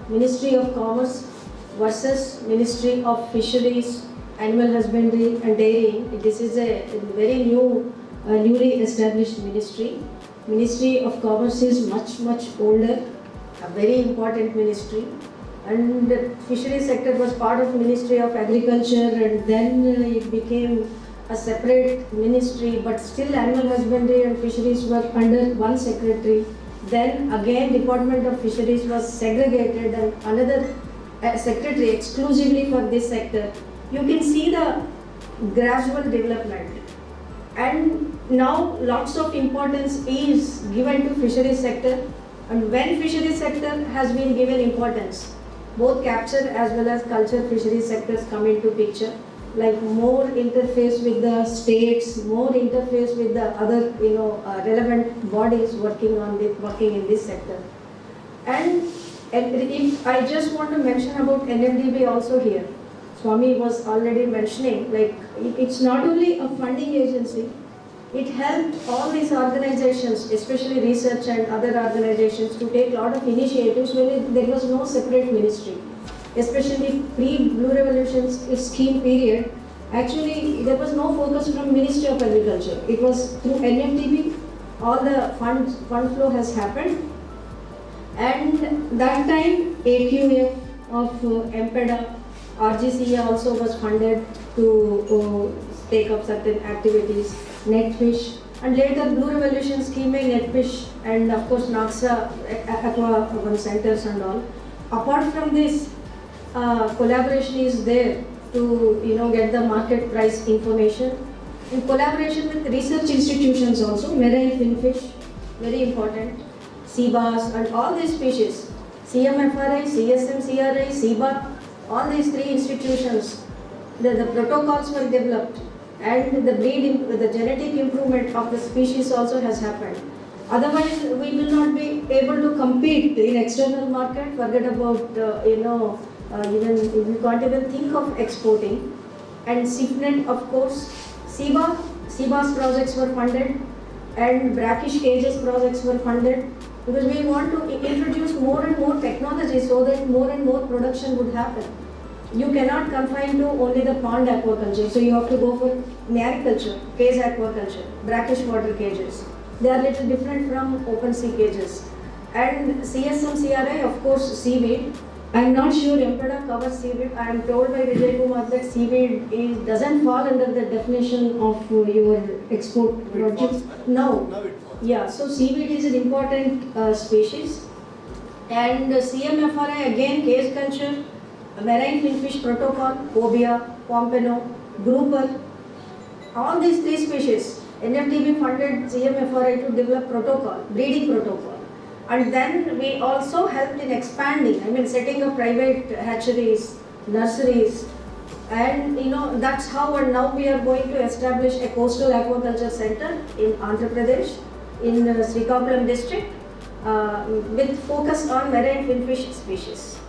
Ministry of Commerce versus Ministry of Fisheries, Animal Husbandry and Dairying. This is a very newly established ministry. Ministry of Commerce is much older, a very important ministry. And the fisheries sector was part of Ministry of Agriculture, and then it became a separate ministry, but still Animal Husbandry and Fisheries were under one secretary. Then again Department of Fisheries was segregated and another secretary exclusively for this sector. You can see the gradual development, and now lots of importance is given to fisheries sector. And when fisheries sector has been given importance, both capture as well as culture fisheries sectors come into picture, like more interface with the states, more interface with the other relevant bodies working in this sector. And if I just want to mention about NFDB also here, Swami was already mentioning, like it's not only a funding agency, it helped all these organizations, especially research and other organizations, to take a lot of initiatives when there was no separate ministry. Especially pre-Blue Revolution scheme period, actually there was no focus from Ministry of Agriculture. It was through NFDB, all the fund flow has happened. And that time AQF of MPEDA, RGCA also was funded to take up certain activities, Netfish, and later Blue Revolution scheme Netfish, and of course NAXA, Aqua centers and all. Apart from this, collaboration is there to get the market price information in collaboration with research institutions also, marine finfish, very important, sea bass and all these species, CMFRI, CSM, CRI, SEBA, all these three institutions, the protocols were developed, and the genetic improvement of the species also has happened. Otherwise, we will not be able to compete in external market. Forget about even we can't even think of exporting. And SIFNET, of course, SEBA's projects were funded, and brackish cages projects were funded, because we want to introduce more and more technology so that more and more production would happen. You cannot confine to only the pond aquaculture, so you have to go for mariculture, cage aquaculture, brackish water cages. They are little different from open sea cages. And CSM, CRI, of course, seaweed. I am not sure MPEDA covers seaweed. I am told by Vijay Kumar that seaweed doesn't fall under the definition of your export projects. No. Yeah, so seaweed is an important species. And CMFRI, again, cage culture, marine finfish protocol, cobia, pompano, grouper, all these three species. NFDB funded CMFRI to develop protocol, breeding protocol. And then we also helped in expanding, setting up private hatcheries, nurseries, and that's how. And now we are going to establish a coastal aquaculture center in Andhra Pradesh, in Srikakulam district, with focus on marine finfish species.